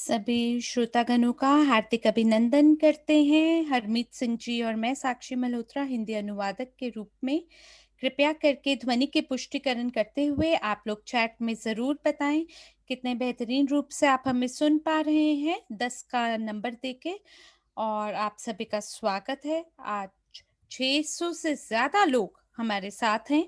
सभी श्रोतागणों का हार्दिक अभिनंदन करते हैं। हरमीत सिंह जी और मैं साक्षी मल्होत्रा हिंदी अनुवादक के रूप में कृपया करके ध्वनि की पुष्टिकरण करते हुए आप लोग चैट में ज़रूर बताएं कितने बेहतरीन रूप से आप हमें सुन पा रहे हैं 10 का नंबर देके। और आप सभी का स्वागत है। आज 600 से ज़्यादा लोग हमारे साथ हैं।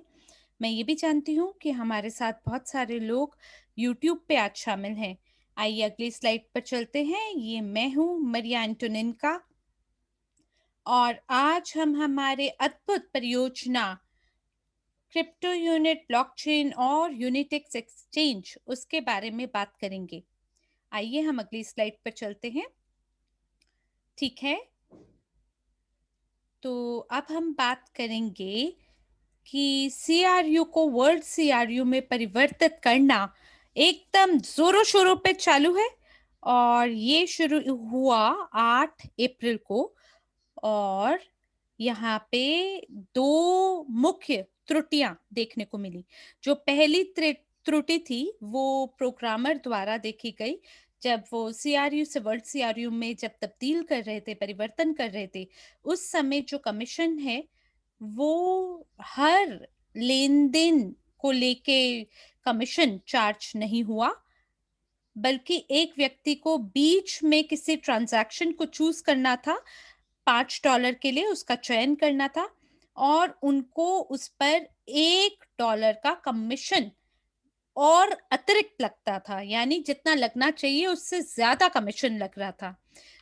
मैं ये भी जानती हूँ कि हमारे साथ बहुत सारे लोग यूट्यूब पे आज शामिल हैं। आइए अगली स्लाइड पर चलते हैं। ये मैं हूँ मरिया एंटोनिनका और आज हम हमारे अद्भुत परियोजना क्रिप्टो यूनिट ब्लॉकचेन और यूनिटेक्स एक्सचेंज उसके बारे में बात करेंगे। आइए हम अगली स्लाइड पर चलते हैं। ठीक है, तो अब हम बात करेंगे कि सीआरयू को वर्ल्ड सीआरयू में परिवर्तित करना एकदम जोरों शोरों पे चालू है। और ये शुरू हुआ 8 अप्रैल को। और यहाँ पे दो मुख्य त्रुटियां देखने को मिली। जो पहली त्रुटि थी वो प्रोग्रामर द्वारा देखी गई जब वो सीआरयू से वर्ल्ड सीआरयू में जब तब्दील कर रहे थे, परिवर्तन कर रहे थे। उस समय जो कमीशन है वो हर लेन देन को लेके कमीशन चार्ज नहीं हुआ, बल्कि एक व्यक्ति को बीच में किसी ट्रांजैक्शन को चूज करना था, $5 के लिए उसका चयन करना था और उनको उस पर $1 का कमीशन और अतिरिक्त लगता था। यानी जितना लगना चाहिए उससे ज्यादा कमीशन लग रहा था।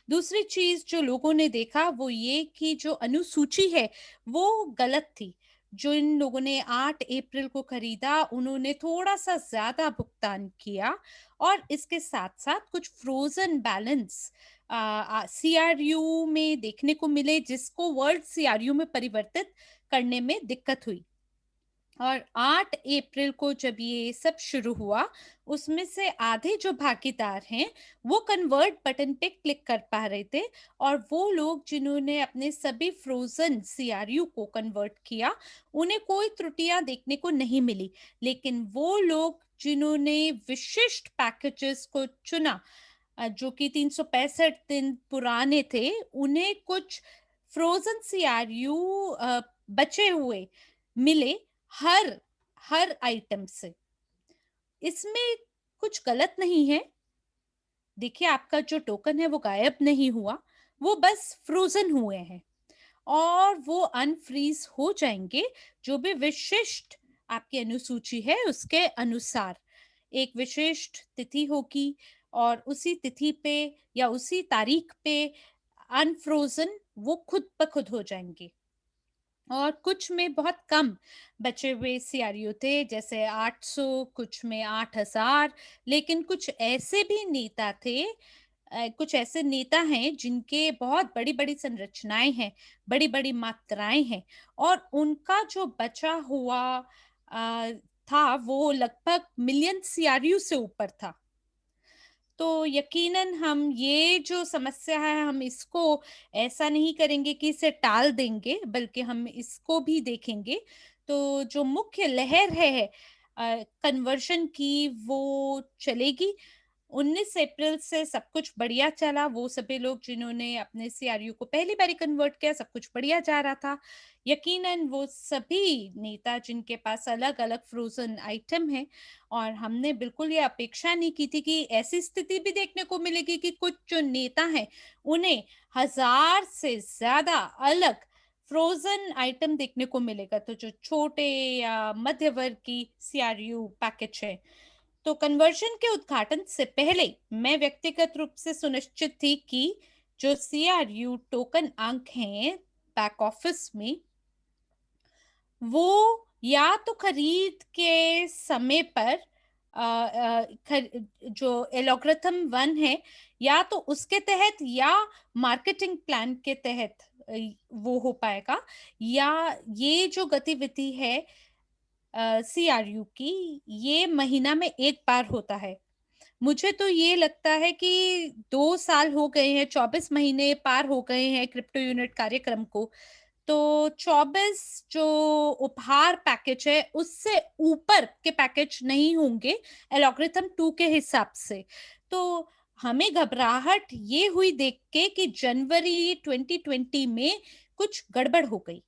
दूसरी चीज जो लोगों ने देखा वो ये कि जो अनुसूची है वो गलत थी। जो इन लोगों ने 8 अप्रैल को खरीदा उन्होंने थोड़ा सा ज्यादा भुगतान किया और इसके साथ साथ कुछ फ्रोजन बैलेंस सीआरयू में देखने को मिले, जिसको वर्ल्ड सीआरयू में परिवर्तित करने में दिक्कत हुई। और 8 अप्रैल को जब ये सब शुरू हुआ उसमें से आधे जो भागीदार हैं वो कन्वर्ट बटन पे क्लिक कर पा रहे थे। और वो लोग जिन्होंने अपने सभी फ्रोजन सीआरयू को कन्वर्ट किया उन्हें कोई त्रुटियां देखने को नहीं मिली। लेकिन वो लोग जिन्होंने विशिष्ट पैकेजेस को चुना जो कि 365 दिन पुराने थे, उन्हें कुछ फ्रोजन सीआरयू बचे हुए मिले हर हर आइटम से। इसमें कुछ गलत नहीं है। देखिए, आपका जो टोकन है वो गायब नहीं हुआ, वो बस फ्रोजन हुए हैं और वो अनफ्रीज हो जाएंगे जो भी विशिष्ट आपकी अनुसूची है उसके अनुसार। एक विशिष्ट तिथि होगी और उसी तिथि पे या उसी तारीख पे अनफ्रोजन वो खुद ब खुद हो जाएंगे। और कुछ में बहुत कम बचे हुए सीआरयू थे, जैसे 800, कुछ में 8000। लेकिन कुछ ऐसे भी नेता थे, कुछ ऐसे नेता हैं जिनके बहुत बड़ी बड़ी संरचनाएं हैं, बड़ी बड़ी मात्राएं हैं और उनका जो बचा हुआ था वो लगभग मिलियन सीआरयू से ऊपर था। तो यकीनन हम ये जो समस्या है हम इसको ऐसा नहीं करेंगे कि इसे टाल देंगे, बल्कि हम इसको भी देखेंगे। तो जो मुख्य लहर है कन्वर्शन की वो चलेगी। 19 अप्रैल से सब कुछ बढ़िया चला। वो सभी लोग जिन्होंने अपने सीआरयू को पहली बारी कन्वर्ट किया, सब कुछ बढ़िया जा रहा था। यकीनन वो सभी नेता जिनके पास अलग अलग फ्रोजन आइटम है, और हमने बिल्कुल ये अपेक्षा नहीं की थी कि ऐसी स्थिति भी देखने को मिलेगी कि कुछ जो नेता हैं उन्हें 1000 से ज्यादा अलग फ्रोजन आइटम देखने को मिलेगा। तो जो छोटे या मध्य वर्ग की सीआरयू पैकेज है, तो कन्वर्जन के उद्घाटन से पहले मैं व्यक्तिगत रूप से सुनिश्चित थी कि जो सीआरयू टोकन अंक हैं बैक ऑफिस में वो या तो खरीद के समय पर जो एलोग्रिथम 1 है या तो उसके तहत या मार्केटिंग प्लान के तहत वो हो पाएगा, या ये जो गतिविधि है सीआरयू की ये महीना में एक बार होता है। मुझे तो ये लगता है कि 2 साल हो गए हैं, 24 महीने पार हो गए हैं क्रिप्टो यूनिट कार्यक्रम को। तो 24 जो उपहार पैकेज है उससे ऊपर के पैकेज नहीं होंगे एल्गोरिथम 2 के हिसाब से। तो हमें घबराहट ये हुई देख के कि जनवरी 2020 में कुछ गड़बड़ हो गई,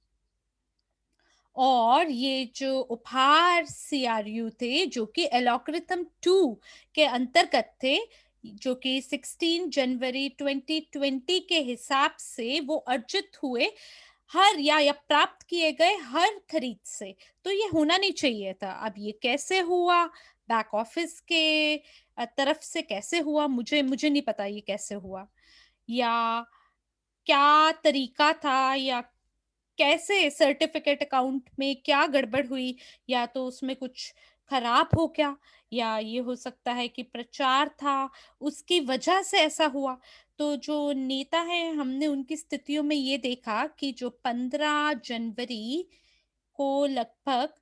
और ये जो उपहार सीआरयू थे जो कि एल्गोरिथम 2 के अंतर्गत थे, जो कि 16 जनवरी 2020 के हिसाब से वो अर्जित हुए हर या प्राप्त किए गए हर खरीद से। तो ये होना नहीं चाहिए था। अब ये कैसे हुआ, बैक ऑफिस के तरफ से कैसे हुआ, मुझे मुझे नहीं पता ये कैसे हुआ, या क्या तरीका था, या कैसे सर्टिफिकेट अकाउंट में क्या गड़बड़ हुई, या तो उसमें कुछ खराब हो गया, या ये हो सकता है कि प्रचार था उसकी वजह से ऐसा हुआ। तो जो नेता है, हमने उनकी स्थितियों में ये देखा कि जो 15 जनवरी को लगभग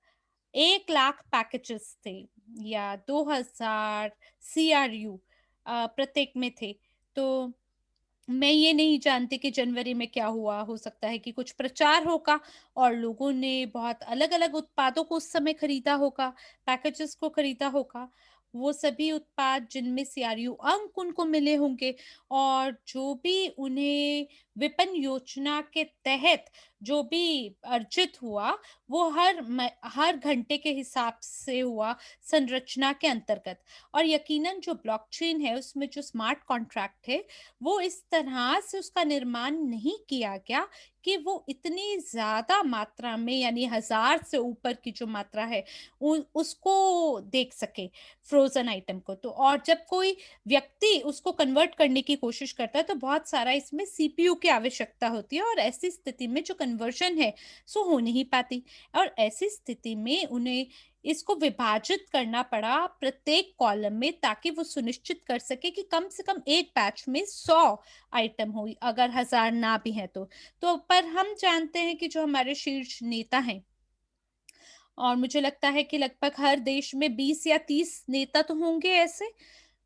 1 लाख पैकेजेस थे, या 2000 सीआरयू प्रत्येक में थे। तो मैं ये नहीं जानती कि जनवरी में क्या हुआ, हो सकता है कि कुछ प्रचार होगा और लोगों ने बहुत अलग-अलग उत्पादों को उस समय खरीदा होगा, पैकेजेस को खरीदा होगा। वो सभी उत्पाद जिनमें सीआरयू अंक उनको मिले होंगे, और जो भी उन्हें विपणन योजना के तहत जो भी अर्जित हुआ, वो हर घंटे के हिसाब से हुआ, संरचना के अंतर्गत। और यकीनन जो ब्लॉकचेन है, उसमें जो स्मार्ट कॉन्ट्रैक्ट है, वो इस तरह से उसका निर्माण नहीं किया गया कि वो इतनी ज़्यादा मात्रा में, यानी 1000 से ऊपर की जो मात्रा है, उसको देख सके, फ्रोज़न आइटम को। तो और जब कोई व्यक्ति उसको कन्वर्ट करने की कोशिश करता है, तो बहुत सारा इसमें सीपीयू की आवश्यकता होती है, और ऐसी स्थिति में जो कन्वर्शन है, सो हो नहीं पाती। और ऐसी स्थिति में उन्हें इसको विभाजित करना पड़ा प्रत्येक कॉलम में, ताकि वो सुनिश्चित कर सके कि कम से कम एक बैच में 100 आइटम हो, अगर 1000 ना भी है तो पर हम जानते हैं कि जो हमारे शीर्ष नेता हैं, और मुझे लगता है कि लगभग हर देश में 20 या 30 नेता तो होंगे ऐसे,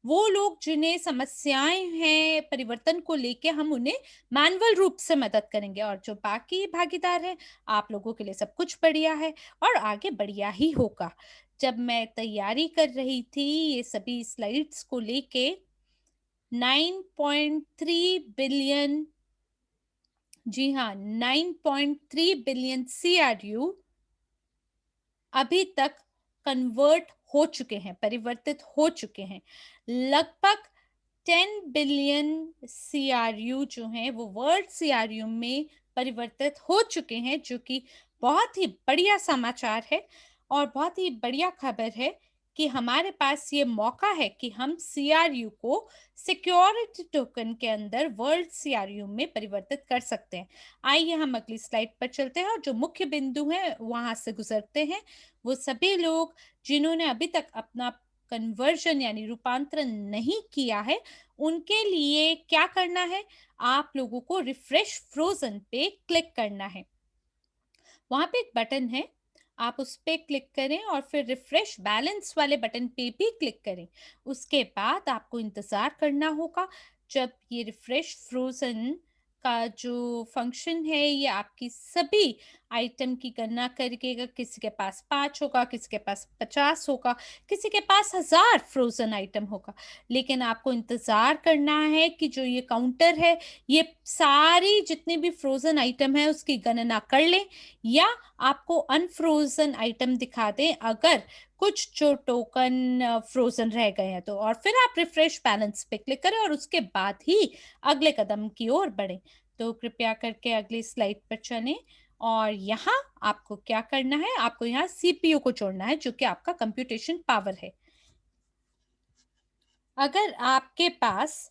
वो लोग जिन्हें समस्याएं हैं परिवर्तन को लेके, हम उन्हें मैनुअल रूप से मदद करेंगे, और जो बाकी भागीदार हैं, आप लोगों के लिए सब कुछ बढ़िया है और आगे बढ़िया ही होगा। जब मैं तैयारी कर रही थी ये सभी स्लाइड्स को लेके, 9.3 बिलियन, जी हाँ, 9.3 बिलियन सीआरयू अभी तक कन्वर्ट हो चुके हैं, परिवर्तित हो चुके हैं। लगभग 10 बिलियन सीआरयू जो हैं, वो वर्ल्ड सीआरयू में परिवर्तित हो चुके हैं, जो कि बहुत ही बढ़िया समाचार है, और बहुत ही बढ़िया खबर है कि हमारे पास ये मौका है कि हम सीआरयू को सिक्योरिटी टोकन के अंदर वर्ल्ड सीआरयू में परिवर्तित कर सकते हैं। आइए हम अगली स्लाइड पर चलते हैं, और जो मुख्य बिंदु है वहां से गुजरते हैं। वो सभी लोग जिन्होंने अभी तक अपना कन्वर्जन यानी रूपांतरण नहीं किया है, उनके लिए क्या करना है, आप लोगों को रिफ्रेश फ्रोजन पे क्लिक करना है। वहां पे एक बटन है, आप उस पे क्लिक करें और फिर रिफ्रेश बैलेंस वाले बटन पे भी क्लिक करें। उसके बाद आपको इंतजार करना होगा जब ये रिफ्रेश फ्रोजन का जो फंक्शन है, ये आपकी सभी आइटम की गणना करके, अगर किसी के पास 5 होगा, किसी के पास 50 होगा, किसी के पास 1000 फ्रोजन आइटम होगा, लेकिन आपको इंतजार करना है कि जो ये काउंटर है, ये सारी जितनी भी फ्रोजन आइटम है उसकी गणना कर ले, या आपको अनफ्रोजन आइटम दिखा दें अगर कुछ जो टोकन फ्रोजन रह गए हैं। तो और फिर आप रिफ्रेश बैलेंस पे क्लिक करें और उसके बाद ही अगले कदम की ओर बढ़ें। तो कृपया करके अगली स्लाइड पर चलें, और यहाँ आपको क्या करना है, आपको यहाँ सीपीयू को जोड़ना है, जो कि आपका कंप्यूटेशन पावर है। अगर आपके पास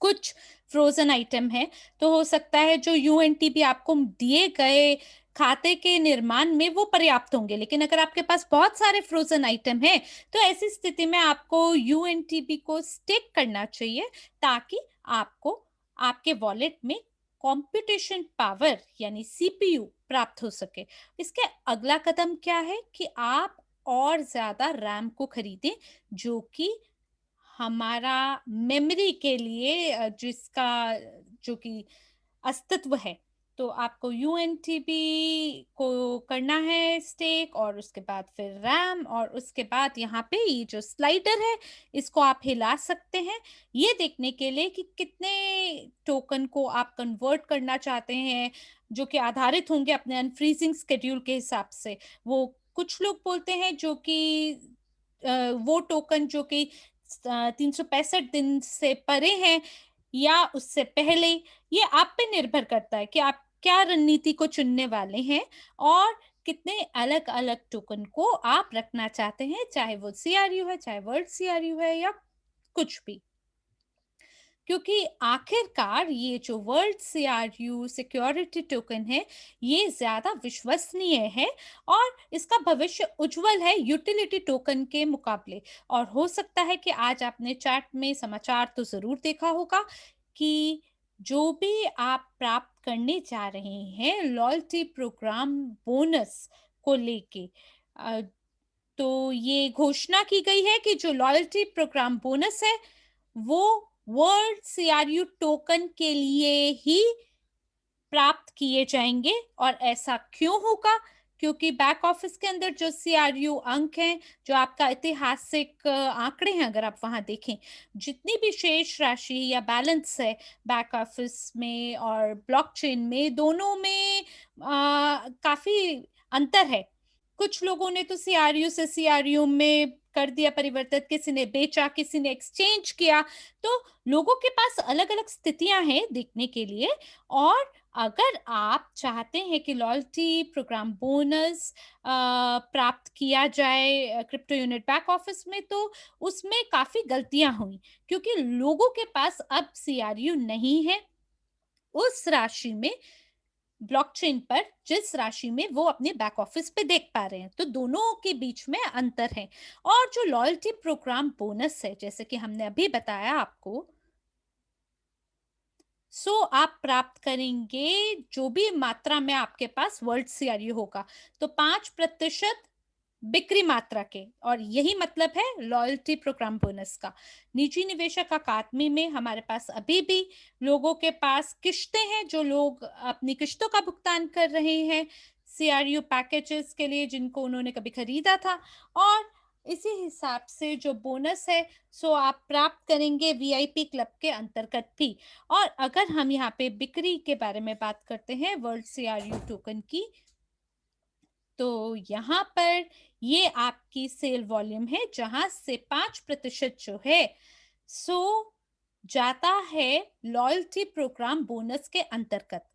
कुछ फ्रोजन आइटम है, तो हो सकता है जो यूएनटीबी आपको दिए गए खाते के निर्माण में वो पर्याप्त होंगे, लेकिन अगर आपके पास बहुत सारे फ्रोजन आइटम हैं, तो ऐसी स्थिति में आपको यूएनटीबी को स्टेक करना चाहिए, ताकि आपको आपके वॉलेट में कंप्यूटेशन पावर यानी सीपीयू प्राप्त हो सके। इसके अगला कदम क्या है कि आप और ज्यादा रैम को खरीदें, जो कि हमारा मेमोरी के लिए जिसका जो कि अस्तित्व है। तो आपको यूएनटीबी को करना है स्टेक, और उसके बाद फिर रैम, और उसके बाद यहाँ पे ये जो स्लाइडर है इसको आप हिला सकते हैं ये देखने के लिए कि कितने टोकन को आप कन्वर्ट करना चाहते हैं, जो कि आधारित होंगे अपने अनफ्रीजिंग स्केड्यूल के हिसाब से। वो कुछ लोग बोलते हैं जो कि वो टोकन जो कि 365 दिन से परे हैं या उससे पहले, ये आप पे निर्भर करता है कि आप क्या रणनीति को चुनने वाले हैं और कितने अलग अलग टोकन को आप रखना चाहते हैं, चाहे वो सीआरयू है, चाहे वर्ल्ड सीआरयू है, या कुछ भी। क्योंकि आखिरकार ये जो वर्ल्ड सीआरयू सिक्योरिटी टोकन है ये ज्यादा विश्वसनीय है और इसका भविष्य उज्जवल है यूटिलिटी टोकन के मुकाबले। और हो सकता है कि आज आपने चैट में समाचार तो जरूर देखा होगा कि जो भी आप प्राप्त करने जा रहे हैं लॉयल्टी प्रोग्राम बोनस को लेके, अ, तो ये घोषणा की गई है कि जो लॉयल्टी प्रोग्राम बोनस है वो वर्ल्ड सीआरयू टोकन के लिए ही प्राप्त किए जाएंगे। और ऐसा क्यों होगा? क्योंकि बैक ऑफिस के अंदर जो सीआरयू अंक हैं, जो आपका ऐतिहासिक आंकड़े हैं, अगर आप वहां देखें, जितनी भी शेष राशि या बैलेंस है बैक ऑफिस में और ब्लॉकचेन में, दोनों में काफी अंतर है। कुछ लोगों ने तो सीआरयू से सीआरयू में कर दिया परिवर्तित, किसी ने बेचा, किसी ने एक्सचेंज किया। तो लोगों के पास अलग अलग स्थितियां हैं देखने के लिए। और अगर आप चाहते हैं कि लॉयल्टी प्रोग्राम बोनस प्राप्त किया जाए क्रिप्टो यूनिट बैक ऑफिस में, तो उसमें काफी गलतियां हुई, क्योंकि लोगों के पास अब सीआरयू नहीं है उस राशि में, ब्लॉकचेन पर जिस राशि में वो अपने बैक ऑफिस पे देख पा रहे हैं। तो दोनों के बीच में अंतर है। और जो लॉयल्टी प्रोग्राम बोनस है, जैसे कि हमने अभी बताया आपको, सो आप प्राप्त करेंगे जो भी मात्रा में आपके पास वर्ल्ड सीआरयू होगा, तो 5% बिक्री मात्रा के। और यही मतलब है लॉयल्टी प्रोग्राम बोनस का। निजी निवेशक अकादमी में हमारे पास अभी भी लोगों के पास किश्तें हैं, जो लोग अपनी किश्तों का भुगतान कर रहे हैं सीआरयू पैकेजेस के लिए जिनको उन्होंने कभी खरीदा था। और इसी हिसाब से जो बोनस है सो आप प्राप्त करेंगे वीआईपी क्लब के अंतर्गत भी। और अगर हम यहाँ पे बिक्री के बारे में बात करते हैं वर्ल्ड सीआरयू टोकन की, तो यहाँ पर ये आपकी सेल वॉल्यूम है जहां से 5% जो है सो जाता है लॉयल्टी प्रोग्राम बोनस के अंतर्गत।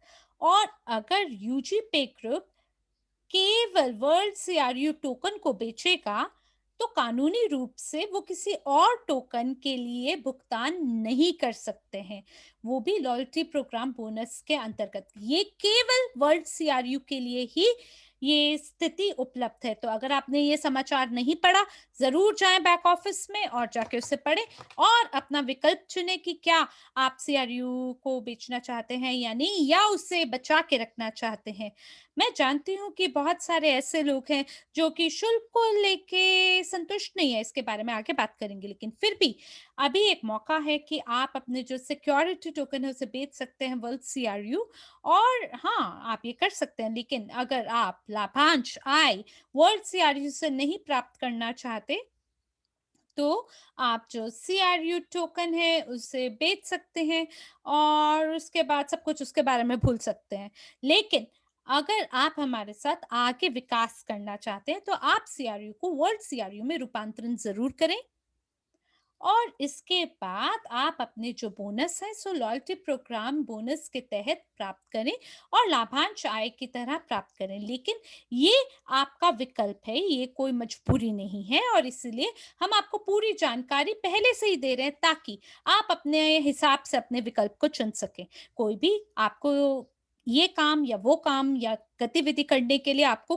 और अगर यूजी पे ग्रुप केवल वर्ल्ड सीआरयू टोकन को बेचेगा तो कानूनी रूप से वो किसी और टोकन के लिए भुगतान नहीं कर सकते हैं, वो भी लॉयल्टी प्रोग्राम बोनस के अंतर्गत। ये केवल वर्ल्ड सीआरयू के लिए ही ये स्थिति उपलब्ध है। तो अगर आपने ये समाचार नहीं पढ़ा, जरूर जाएं बैक ऑफिस में और जाके उसे पढ़ें और अपना विकल्प चुनें कि क्या आप सीआरयू को बेचना चाहते हैं या नहीं, या उसे बचा के रखना चाहते हैं। मैं जानती हूँ कि बहुत सारे ऐसे लोग हैं जो कि शुल्क को लेके संतुष्ट नहीं है, इसके बारे में आगे बात करेंगे, लेकिन फिर भी अभी एक मौका है कि आप अपने जो सिक्योरिटी टोकन है उसे बेच सकते हैं वर्ल्ड सीआरयू। और हाँ, आप ये कर सकते हैं, लेकिन अगर आप लाभांश आय वर्ल्ड सीआरयू से नहीं प्राप्त करना चाहते तो आप जो सीआरयू टोकन है उसे बेच सकते हैं और उसके बाद सब कुछ उसके बारे में भूल सकते हैं। लेकिन अगर आप हमारे साथ आगे विकास करना चाहते हैं तो आप सीआरयू को वर्ल्ड सीआरयू में रूपांतरण जरूर करें। और इसके बाद आप अपने जो बोनस है सो लॉयल्टी प्रोग्राम बोनस के तहत प्राप्त करें और लाभांश आय की तरह प्राप्त करें। लेकिन ये आपका विकल्प है, ये कोई मजबूरी नहीं है। और इसलिए हम आपको पूरी जानकारी पहले से ही दे रहे हैं ताकि आप अपने हिसाब से अपने विकल्प को चुन सकें। कोई भी आपको ये काम या वो काम या गतिविधि करने के लिए आपको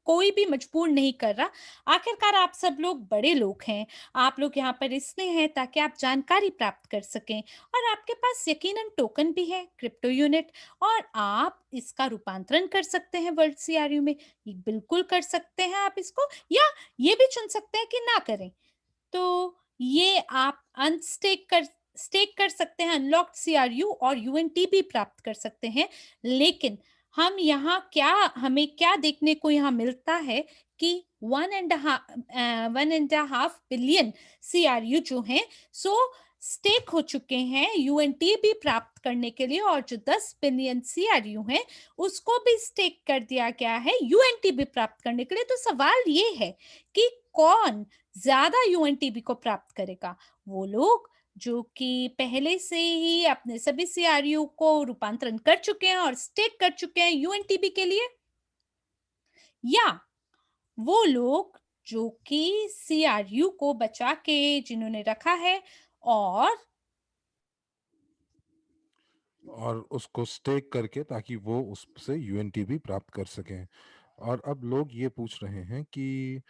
कोई भी मजबूर नहीं कर रहा। आखिरकार आप सब लोग बड़े लोग हैं, आप लोग यहाँ पर इसलिए हैं ताकि आप जानकारी प्राप्त कर सकें। और आपके पास यकीनन टोकन भी है क्रिप्टो यूनिट, और आप इसका रूपांतरण कर सकते हैं वर्ल्ड सीआरयू में। ये बिल्कुल कर सकते हैं आप इसको, या ये भी चुन सकते हैं कि ना करें। तो ये आप अनस्टेक कर स्टेक कर सकते हैं अनलॉक्ड सीआरयू और यूएनटीबी प्राप्त कर सकते हैं। लेकिन हम यहाँ क्या हमें क्या देखने को यहाँ मिलता है कि 1.5 बिलियन सीआरयू जो हैं सो स्टेक हो चुके हैं यूएनटीबी प्राप्त करने के लिए, और जो 10 बिलियन सीआरयू हैं उसको भी स्टेक कर दिया गया है यूएनटीबी प्राप्त करने के लिए। तो सवाल ये है कि कौन ज्यादा यूएनटीबी को प्राप्त करेगा? वो लोग जो कि पहले से ही अपने सभी सीआरयू को रूपांतरण कर चुके हैं और स्टेक कर चुके हैं यूएनटीबी के लिए, या वो लोग जो कि सीआरयू को बचा के जिन्होंने रखा है और उसको स्टेक करके ताकि वो उससे यूएनटीबी प्राप्त कर सकें। और अब लोग ये पूछ रहे हैं कि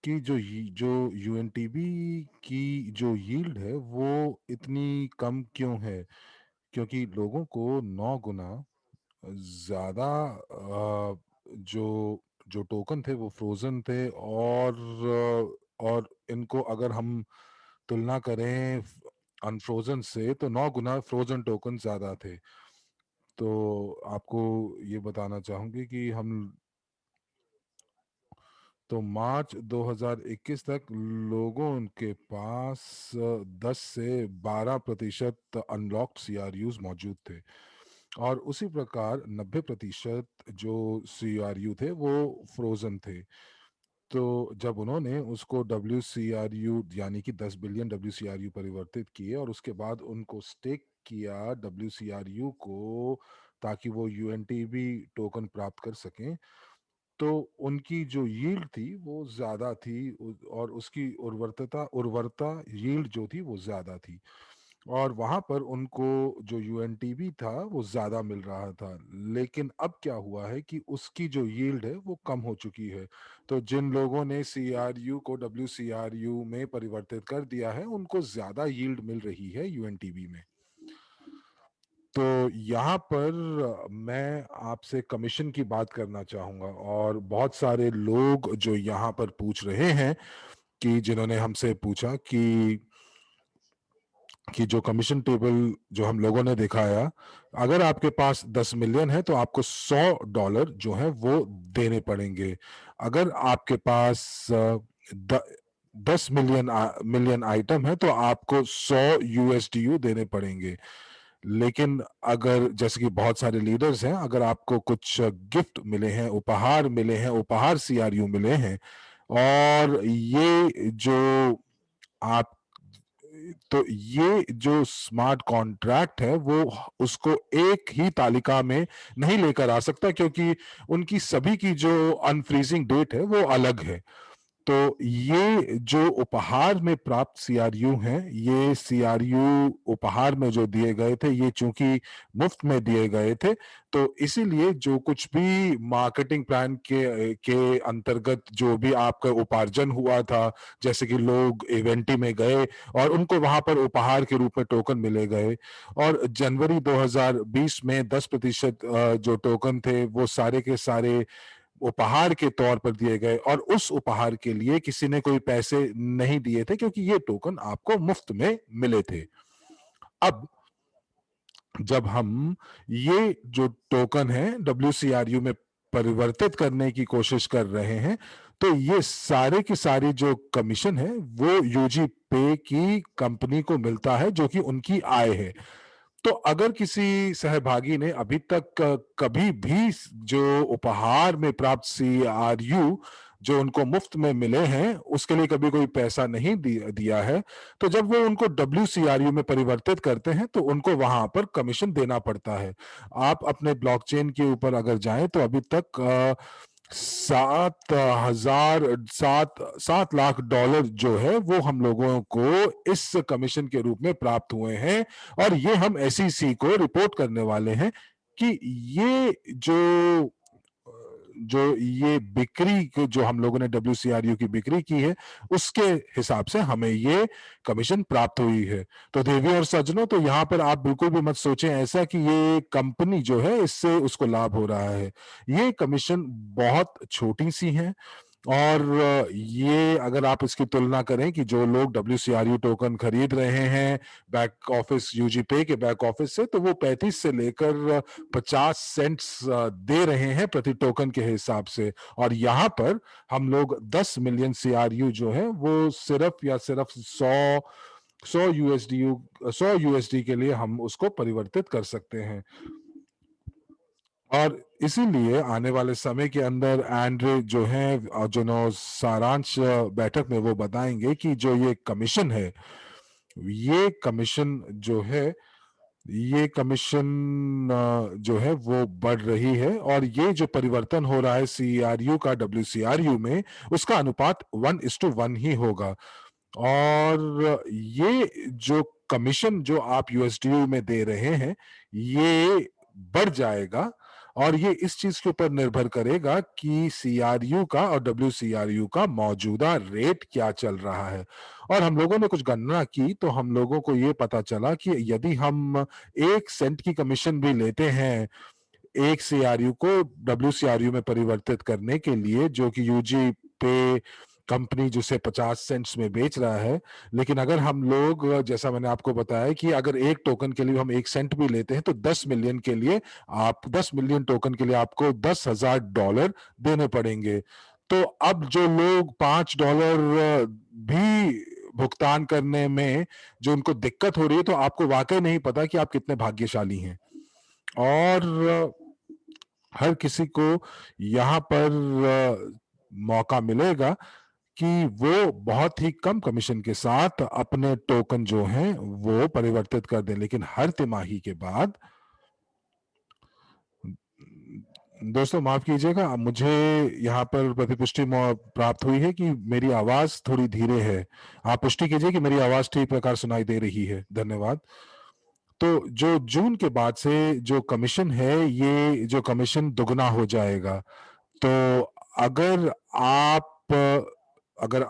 जो यूएनटीबी की जो यील्ड है वो इतनी कम क्यों है, क्योंकि लोगों को 9 गुना ज़्यादा जो जो टोकन थे वो फ्रोज़न थे, और इनको अगर हम तुलना करें अनफ्रोज़न से तो 9 गुना फ्रोज़न टोकन ज़्यादा थे। तो आपको ये बताना चाहूँगी कि हम तो मार्च 2021 तक लोगों के पास 10 से 12% अनलॉक्ड सीआरयूज मौजूद थे, और उसी प्रकार 90% जो सीआरयू थे वो फ्रोजन थे। तो जब उन्होंने उसको डब्ल्यू सी आर यू यानी कि 10 billion W C R U परिवर्तित किए और उसके बाद उनको स्टेक किया डब्ल्यू सी आर यू को ताकि वो यूएनटीबी टोकन प्राप्त कर सकें, तो उनकी जो यील्ड थी वो ज़्यादा थी, और उसकी उर्वरता यील्ड जो थी वो ज़्यादा थी, और वहाँ पर उनको जो यूएनटीबी था वो ज़्यादा मिल रहा था। लेकिन अब क्या हुआ है कि उसकी जो यील्ड है वो कम हो चुकी है। तो जिन लोगों ने सीआरयू को डब्ल्यूसीआरयू में परिवर्तित कर दिया है उनको ज़्यादा यील्ड मिल रही है यूएनटीबी में। तो यहाँ पर मैं आपसे कमीशन की बात करना चाहूँगा, और बहुत सारे लोग जो यहाँ पर पूछ रहे हैं कि जिन्होंने हमसे पूछा कि जो कमीशन टेबल जो हम लोगों ने दिखाया, अगर आपके पास 10 मिलियन है तो आपको $100 जो है वो देने पड़ेंगे। अगर आपके पास 10 मिलियन आइटम है तो आपको 100 USDU देने पड़ेंगे। लेकिन अगर जैसे कि बहुत सारे लीडर्स हैं, अगर आपको कुछ गिफ्ट मिले हैं, उपहार मिले हैं, उपहार सीआरयू मिले हैं, और ये जो आप तो ये जो स्मार्ट कॉन्ट्रैक्ट है वो उसको एक ही तालिका में नहीं लेकर आ सकता, क्योंकि उनकी सभी की जो अनफ्रीजिंग डेट है वो अलग है। तो ये जो उपहार में प्राप्त सीआरयू हैं, ये सीआरयू उपहार में जो दिए गए थे ये चूंकि मुफ्त में दिए गए थे, तो इसीलिए जो कुछ भी मार्केटिंग प्लान के अंतर्गत जो भी आपका उपार्जन हुआ था, जैसे कि लोग इवेंटी में गए और उनको वहां पर उपहार के रूप में टोकन मिले गए, और जनवरी 2020 में 10% जो टोकन थे वो सारे के सारे उपहार के तौर पर दिए गए, और उस उपहार के लिए किसी ने कोई पैसे नहीं दिए थे क्योंकि ये टोकन आपको मुफ्त में मिले थे। अब जब हम ये जो टोकन है डब्ल्यूसीआरयू में परिवर्तित करने की कोशिश कर रहे हैं, तो ये सारे की सारी जो कमीशन है वो यूजी पे की कंपनी को मिलता है जो कि उनकी आय है। तो अगर किसी सहभागी ने अभी तक कभी भी जो उपहार में प्राप्त सीआरयू जो उनको मुफ्त में मिले हैं उसके लिए कभी कोई पैसा नहीं दिया है, तो जब वो उनको डब्ल्यूसीआरयू में परिवर्तित करते हैं तो उनको वहां पर कमीशन देना पड़ता है। आप अपने ब्लॉकचेन के ऊपर अगर जाएं तो अभी तक 7 लाख डॉलर जो है वो हम लोगों को इस कमीशन के रूप में प्राप्त हुए हैं, और ये हम एसईसी को रिपोर्ट करने वाले हैं कि ये जो ये बिक्री जो हम लोगों ने डब्ल्यूसीआरयू की बिक्री की है उसके हिसाब से हमें ये कमीशन प्राप्त हुई है। तो देवी और सज्जनों, तो यहाँ पर आप बिल्कुल भी मत सोचें ऐसा कि ये कंपनी जो है इससे उसको लाभ हो रहा है। ये कमीशन बहुत छोटी सी है, और ये अगर आप इसकी तुलना करें कि जो लोग WCRU टोकन खरीद रहे हैं बैक ऑफिस यूजीपे के बैक ऑफिस से, तो वो 35 से लेकर 50 सेंट्स दे रहे हैं प्रति टोकन के हिसाब से। और यहाँ पर हम लोग 10 मिलियन CRU जो है वो सिर्फ या सिर्फ 100 USD के लिए हम उसको परिवर्तित कर सकते हैं। और इसीलिए आने वाले समय के अंदर एंड्रे जो है जो सारांश बैठक में वो बताएंगे कि जो ये कमीशन है, ये कमीशन जो है, ये कमीशन जो है वो बढ़ रही है, और ये जो परिवर्तन हो रहा है CRU का WCRU में, उसका अनुपात 1:1 ही होगा। और ये जो कमीशन जो आप USDU में दे रहे हैं, ये बढ़ जाएगा, और ये इस चीज के ऊपर निर्भर करेगा कि CRU का और WCRU का मौजूदा रेट क्या चल रहा है। और हम लोगों ने कुछ गणना की तो हम लोगों को ये पता चला कि यदि हम 1 सेंट की कमीशन भी लेते हैं एक CRU को WCRU में परिवर्तित करने के लिए, जो कि यूजी पे कंपनी जिसे 50 सेंट्स में बेच रहा है, लेकिन अगर हम लोग, जैसा मैंने आपको बताया कि अगर एक टोकन के लिए हम 1 सेंट भी लेते हैं, तो 10 मिलियन के लिए आप 10 मिलियन टोकन के लिए आपको $10,000 देने पड़ेंगे। तो अब जो लोग $5 भी भुगतान करने में जो उनको दिक्कत हो रही है, तो आपको वाकई नहीं पता कि आप कितने भाग्यशाली हैं। और हर किसी को यहाँ पर मौका मिलेगा कि वो बहुत ही कम कमीशन के साथ अपने टोकन जो हैं वो परिवर्तित कर दें, लेकिन हर तिमाही के बाद। दोस्तों माफ कीजिएगा, मुझे यहाँ पर प्रतिपुष्टि प्राप्त हुई है कि मेरी आवाज थोड़ी धीरे है। आप पुष्टि कीजिए कि मेरी आवाज ठीक प्रकार सुनाई दे रही है। धन्यवाद। तो जो जून के बाद से जो कमीशन है, ये जो कमीशन दुगना हो जाएगा। तो अगर आप अगर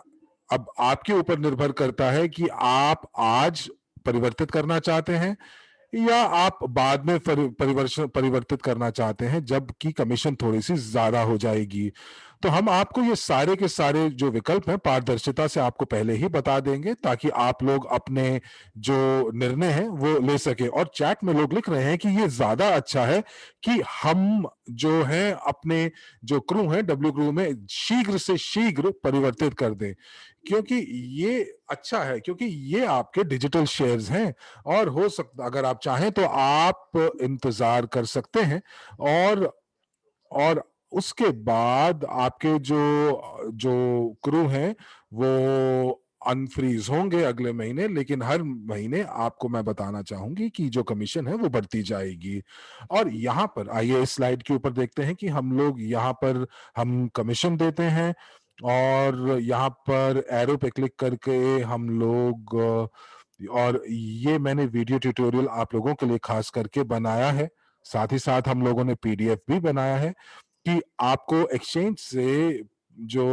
अब आपके ऊपर निर्भर करता है कि आप आज परिवर्तित करना चाहते हैं या आप बाद में परिवर्तित करना चाहते हैं जबकि कमीशन थोड़ी सी ज्यादा हो जाएगी। तो हम आपको ये सारे के सारे जो विकल्प हैं पारदर्शिता से आपको पहले ही बता देंगे, ताकि आप लोग अपने जो निर्णय है वो ले सके। और चैट में लोग लिख रहे हैं कि ये ज्यादा अच्छा है कि हम जो है अपने जो क्रू है डब्ल्यू क्रू में शीघ्र से शीघ्र परिवर्तित कर दें, क्योंकि ये अच्छा है, क्योंकि ये आपके डिजिटल शेयर्स हैं। और हो सकता, अगर आप चाहें तो आप इंतजार कर सकते हैं, और उसके बाद आपके जो जो क्रू हैं वो अनफ्रीज होंगे अगले महीने, लेकिन हर महीने आपको मैं बताना चाहूंगी कि जो कमीशन है वो बढ़ती जाएगी। और यहाँ पर आइए इस स्लाइड के ऊपर देखते हैं कि हम लोग यहाँ पर हम कमीशन देते हैं, और यहाँ पर एरो पे क्लिक करके हम लोग और ये मैंने वीडियो ट्यूटोरियल आप लोगों के लिए खास करके बनाया है। साथ ही साथ हम लोगों ने PDF भी बनाया है कि आपको एक्सचेंज से जो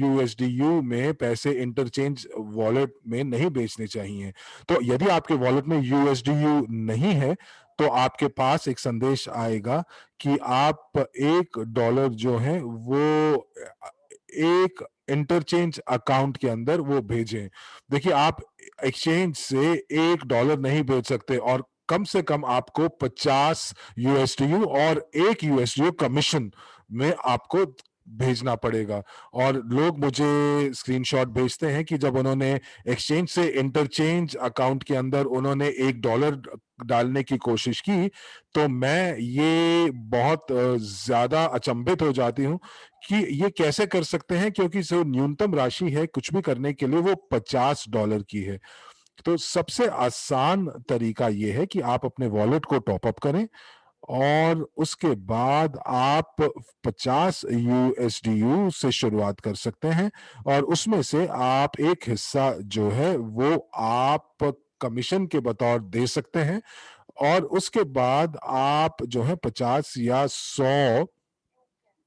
USDU में पैसे इंटरचेंज वॉलेट में नहीं बेचने चाहिए। तो यदि आपके वॉलेट में USDU नहीं है, तो आपके पास एक संदेश आएगा कि आप $1 जो है वो एक इंटरचेंज अकाउंट के अंदर वो भेजें। देखिए, आप एक्सचेंज से $1 नहीं भेज सकते, और कम से कम आपको 50 USDU और 1 USDU कमीशन में आपको भेजना पड़ेगा। और लोग मुझे स्क्रीनशॉट भेजते हैं कि जब उन्होंने एक्सचेंज से इंटरचेंज अकाउंट के अंदर उन्होंने $1 डालने की कोशिश की, तो मैं ये बहुत ज्यादा अचंभित हो जाती हूँ कि ये कैसे कर सकते हैं, क्योंकि जो न्यूनतम राशि है कुछ भी करने के लिए वो $50 की है। तो सबसे आसान तरीका ये है कि आप अपने वॉलेट को टॉप अप करें, और उसके बाद आप 50 USDU से शुरुआत कर सकते हैं, और उसमें से आप एक हिस्सा जो है वो आप कमीशन के बतौर दे सकते हैं। और उसके बाद आप जो है 50 या 100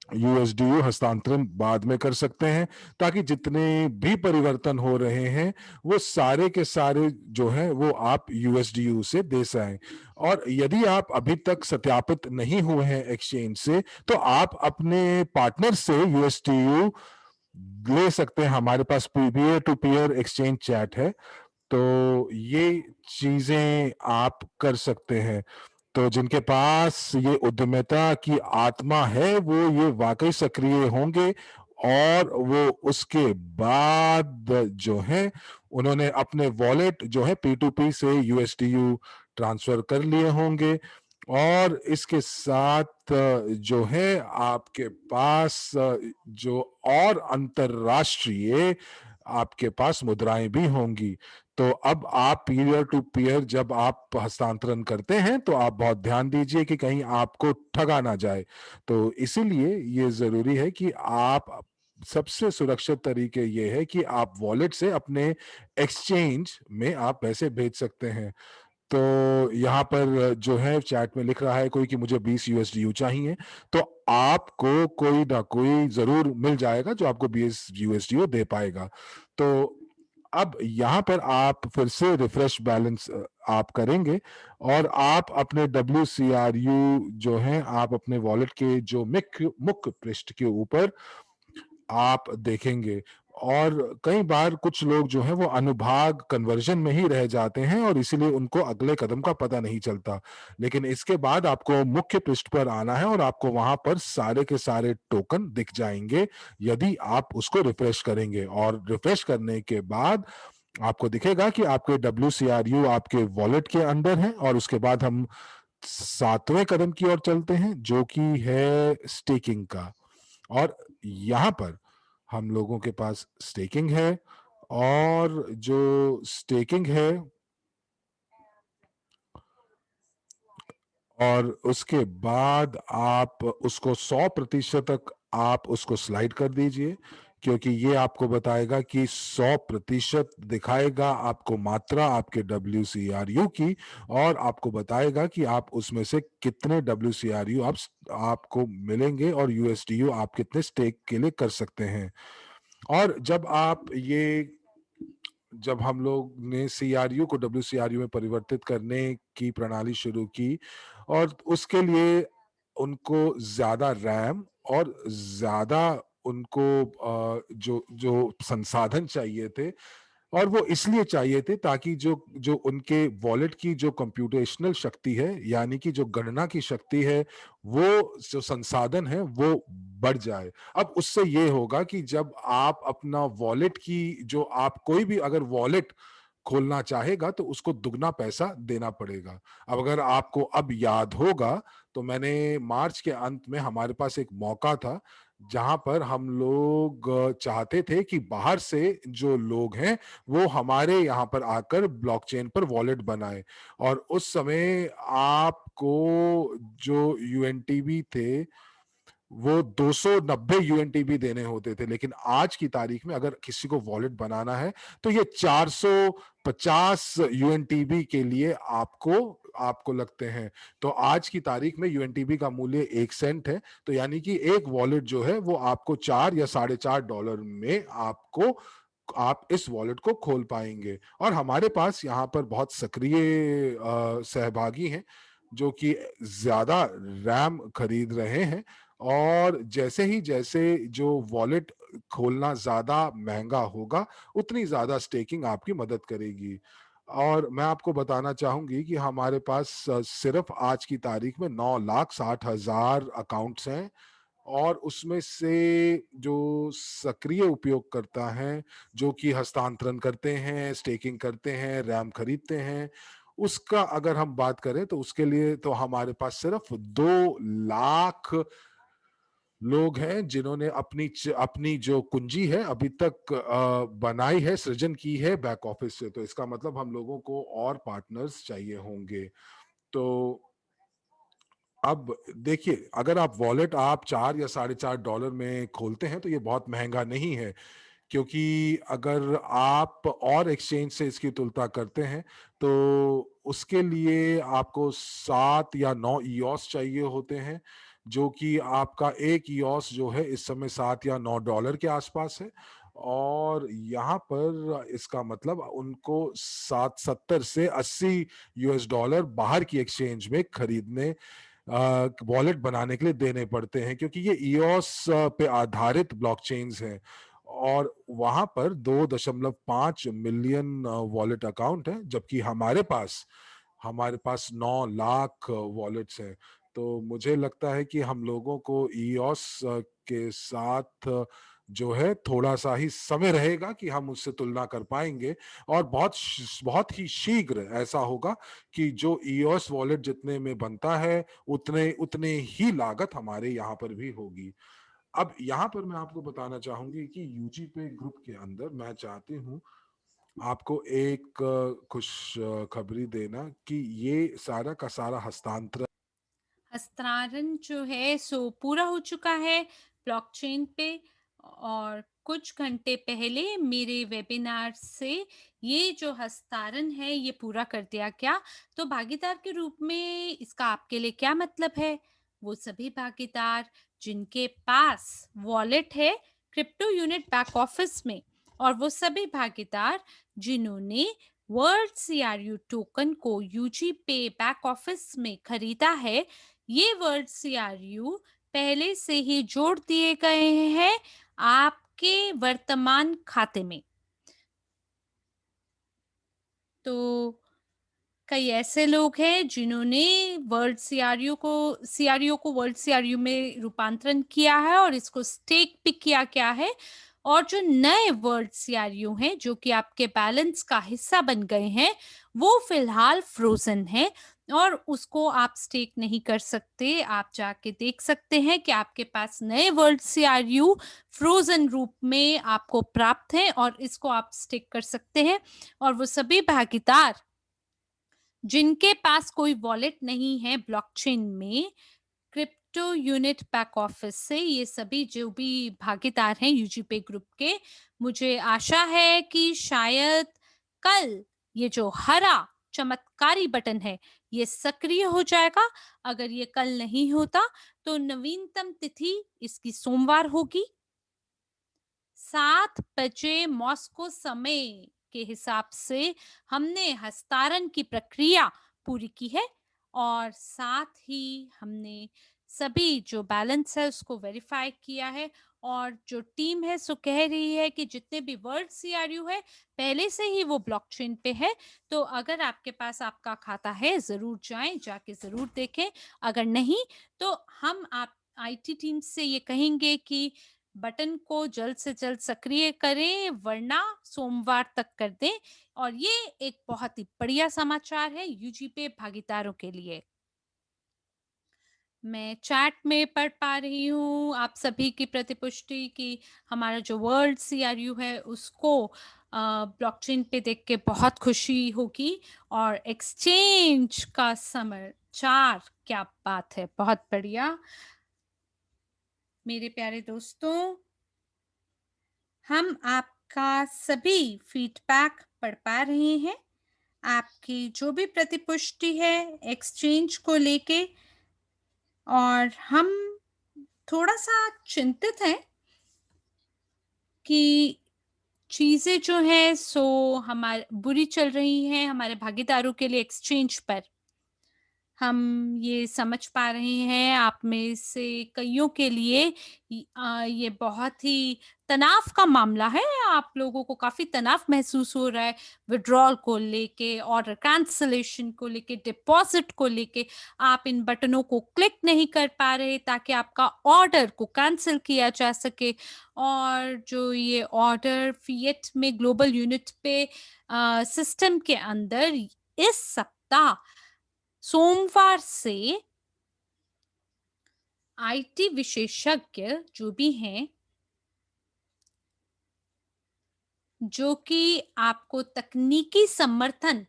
यूएसडीयू हस्तांतरण बाद में कर सकते हैं, ताकि जितने भी परिवर्तन हो रहे हैं वो सारे के सारे जो है वो आप यूएसडीयू से दे सकें। और यदि आप अभी तक सत्यापित नहीं हुए हैं एक्सचेंज से, तो आप अपने पार्टनर से यूएसडीयू ले सकते हैं। हमारे पास peer to peer exchange chat है, तो ये चीजें आप कर सकते हैं। तो जिनके पास ये उद्यमिता की आत्मा है वो ये वाकई सक्रिय होंगे, और वो उसके बाद जो है उन्होंने अपने वॉलेट जो है P2P से यूएसडीयू ट्रांसफर कर लिए होंगे। और इसके साथ जो है आपके पास जो और अंतरराष्ट्रीय आपके पास मुद्राएं भी होंगी। तो अब आप पीयर टू पीयर जब आप हस्तांतरण करते हैं तो आप बहुत ध्यान दीजिए कि कहीं आपको ठगा ना जाए। तो इसीलिए ये जरूरी है कि आप, सबसे सुरक्षित तरीके ये है कि आप वॉलेट से अपने एक्सचेंज में आप पैसे भेज सकते हैं। तो यहाँ पर जो है चैट में लिख रहा है कोई कि मुझे 20 यूएसडीयू चाहिए, तो आपको कोई ना कोई जरूर मिल जाएगा जो आपको 20 यूएसडीयू दे पाएगा। तो अब यहाँ पर आप फिर से रिफ्रेश बैलेंस आप करेंगे, और आप अपने WCRU जो है आप अपने वॉलेट के जो मुख्य पृष्ठ के ऊपर आप देखेंगे। और कई बार कुछ लोग जो है वो अनुभाग कन्वर्जन में ही रह जाते हैं और इसीलिए उनको अगले कदम का पता नहीं चलता। लेकिन इसके बाद आपको मुख्य पृष्ठ पर आना है और आपको वहां पर सारे के सारे टोकन दिख जाएंगे यदि आप उसको रिफ्रेश करेंगे। और रिफ्रेश करने के बाद आपको दिखेगा कि आपके WCRU आपके वॉलेट के अंदर है। और उसके बाद हम 7वें कदम की ओर चलते हैं जो कि है स्टेकिंग का। और यहां पर हम लोगों के पास स्टेकिंग है, और जो स्टेकिंग है और उसके बाद आप उसको 100% तक आप उसको स्लाइड कर दीजिए, क्योंकि ये आपको बताएगा कि 100% दिखाएगा आपको मात्रा आपके WCRU की, और आपको बताएगा कि आप उसमें से कितने WCRU आपको मिलेंगे और यूएसडीयू आप कितने स्टेक के लिए कर सकते हैं। और जब हम लोग ने सीआरयू को WCRU में परिवर्तित करने की प्रणाली शुरू की, और उसके लिए उनको ज्यादा रैम और ज्यादा उनको जो जो संसाधन चाहिए थे, और वो इसलिए चाहिए थे ताकि जो जो उनके वॉलेट की जो कंप्यूटेशनल शक्ति है, यानी कि जो गणना की शक्ति है, वो जो संसाधन है वो बढ़ जाए। अब उससे ये होगा कि जब आप अपना वॉलेट की जो आप कोई भी अगर वॉलेट खोलना चाहेगा तो उसको दुगना पैसा देना पड़ेगा। अब अगर आपको अब याद होगा, तो मैंने मार्च के अंत में हमारे पास एक मौका था जहां पर हम लोग चाहते थे कि बाहर से जो लोग हैं वो हमारे यहाँ पर आकर ब्लॉकचेन पर वॉलेट बनाए। और उस समय आपको जो यूएनटीबी थे वो 290 यूएनटीबी देने होते थे, लेकिन आज की तारीख में अगर किसी को वॉलेट बनाना है तो ये 450 यूएनटीबी के लिए आपको आपको लगते हैं। तो आज की तारीख में यूएनटीबी का मूल्य 1 सेंट है, तो यानी कि एक वॉलेट जो है वो आपको 4 या $4.5 में आपको आप इस वॉलेट को खोल पाएंगे। और हमारे पास यहाँ पर बहुत सक्रिय सहभागी हैं जो कि ज्यादा रैम खरीद रहे हैं, और जैसे जो वॉलेट खोलना ज्यादा महंगा होगा उतनी ज्यादा स्टेकिंग आपकी मदद करेगी। और मैं आपको बताना चाहूंगी कि हमारे पास सिर्फ आज की तारीख में 9,60,000 अकाउंट्स हैं, और उसमें से जो सक्रिय उपयोगकर्ता हैं जो कि हस्तांतरण करते हैं, स्टेकिंग करते हैं, रैम खरीदते हैं, उसका अगर हम बात करें तो उसके लिए तो हमारे पास सिर्फ 2 लाख लोग हैं जिन्होंने अपनी जो कुंजी है अभी तक बनाई है, सृजन की है बैक ऑफिस से। तो इसका मतलब हम लोगों को और पार्टनर्स चाहिए होंगे। तो अब देखिए, अगर आप वॉलेट आप 4 या $4.5 में खोलते हैं तो ये बहुत महंगा नहीं है, क्योंकि अगर आप और एक्सचेंज से इसकी तुलना करते हैं तो उसके लिए आपको 7 या 9 ईओस चाहिए होते हैं, जो कि आपका 1 ईओस जो है इस समय 7 या 9 डॉलर के आसपास है, और यहाँ पर इसका मतलब उनको 7 70 से 80 यूएस डॉलर बाहर की एक्सचेंज में खरीदने वॉलेट बनाने के लिए देने पड़ते हैं, क्योंकि ये ईओस पे आधारित ब्लॉकचेन्स हैं, और वहाँ पर 2.5 मिलियन वॉलेट अकाउंट हैं, जबकि हमारे पास 9 लाख वॉलेट्स हैं। तो मुझे लगता है कि हम लोगों को ईओस के साथ जो है थोड़ा-सा ही समय रहेगा कि हम उससे तुलना कर पाएँगे, और बहुत ही शीघ्र ऐसा होगा कि जो ईओएस वॉलेट जितने में बनता है, उतने उतने ही लागत हमारे यहाँ पर भी होगी। अब यहाँ पर मैं आपको बताना चाहूँगी कि यूजीपे ग्रुप के अंदर मैं चाहती हूँ आपको एक खुशखबरी देना कि ये सारा का सारा हस्तांतरण हस्तांतरण जो है सो पूरा हो चुका है ब्लॉकचेन पे, और कुछ घंटे पहले मेरे वेबिनार से ये जो हस्तांतरण है ये पूरा कर दिया गया। तो भागीदार के रूप में इसका आपके लिए क्या मतलब है? वो सभी भागीदार जिनके पास वॉलेट है क्रिप्टो यूनिट बैक ऑफिस में, और वो सभी भागीदार जिन्होंने वर्ल्ड सीआरयू टोकन को यूजी पे बैक ऑफिस में खरीदा है, ये वर्ड सीआरयू पहले से ही जोड़ दिए गए हैं आपके वर्तमान खाते में। तो कई ऐसे लोग हैं जिन्होंने सीआरयू को वर्ल्ड सीआरयू में रूपांतरण किया है और इसको स्टेक भी किया गया है। और जो नए वर्ल्ड सीआरयू हैं जो कि आपके बैलेंस का हिस्सा बन गए हैं, वो फिलहाल फ्रोजन है और उसको आप स्टेक नहीं कर सकते। आप जाके देख सकते हैं कि आपके पास नए वर्ल्ड सीआरयू फ्रोजन रूप में आपको प्राप्त है और इसको आप स्टेक कर सकते हैं। और वो सभी भागीदार जिनके पास कोई वॉलेट नहीं है ब्लॉकचेन में, क्रिप्टो यूनिट बैक ऑफिस से ये सभी जो भी भागीदार हैं यूजीपे ग्रुप के, मुझे आशा है कि शायद कल ये जो हरा चमत्कारी बटन है ये सक्रिय हो जाएगा। अगर ये कल नहीं होता तो नवीनतम तिथि इसकी सोमवार होगी। 7 बजे मॉस्को समय के हिसाब से हमने हस्तांतरण की प्रक्रिया पूरी की है, और साथ ही हमने सभी जो बैलेंस है उसको वेरीफाई किया है। और जो टीम है सो कह रही है कि जितने भी वर्ल्ड सीआरयू है पहले से ही वो ब्लॉकचेन पे है। तो अगर आपके पास आपका खाता है ज़रूर जाएं, जाके ज़रूर देखें। अगर नहीं तो हम आप आईटी टीम से ये कहेंगे कि बटन को जल्द से जल्द सक्रिय करें, वरना सोमवार तक कर दें। और ये एक बहुत ही बढ़िया समाचार है यूजीपे भागीदारों के लिए। मैं चैट में पढ़ पा रही हूँ आप सभी की प्रतिपुष्टि कि हमारा जो वर्ल्ड सीआरयू है उसको ब्लॉकचेन पे देख के बहुत खुशी होगी। और एक्सचेंज का समाचार, क्या बात है, बहुत बढ़िया। मेरे प्यारे दोस्तों, हम आपका सभी फीडबैक पढ़ पा रहे हैं। आपकी जो भी प्रतिपुष्टि है एक्सचेंज को लेके, और हम थोड़ा-सा चिंतित हैं कि चीज़ें जो हैं सो हमारे बुरी चल रही हैं हमारे भागीदारों के लिए एक्सचेंज पर। हम ये समझ पा रहे हैं आप में से कइयों के लिए ये बहुत ही तनाव का मामला है। आप लोगों को काफ़ी तनाव महसूस हो रहा है विथड्रॉल को लेके, ऑर्डर कैंसलेशन को लेके, डिपॉज़िट को लेके। आप इन बटनों को क्लिक नहीं कर पा रहे ताकि आपका ऑर्डर को कैंसल किया जा सके। और जो ये ऑर्डर फ़िएट में ग्लोबल यूनिट पे सिस्टम के अंदर इस सप्ताह सोमवार से आईटी विशेषज्ञ जो भी हैं, जो कि आपको तकनीकी समर्थन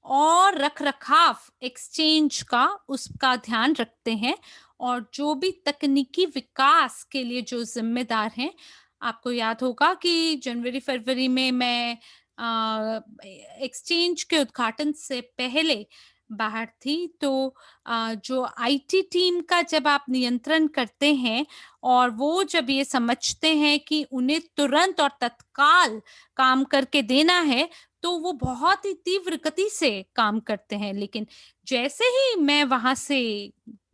और रखरखाव एक्सचेंज का उसका ध्यान रखते हैं, और जो भी तकनीकी विकास के लिए जो जिम्मेदार हैं। आपको याद होगा कि जनवरी फरवरी में मैं एक्सचेंज के उद्घाटन से पहले बाहर थी, तो जो आईटी टीम का जब आप नियंत्रण करते हैं और वो जब ये समझते हैं कि उन्हें तुरंत और तत्काल काम करके देना है, तो वो बहुत ही तीव्र गति से काम करते हैं। लेकिन जैसे ही मैं वहाँ से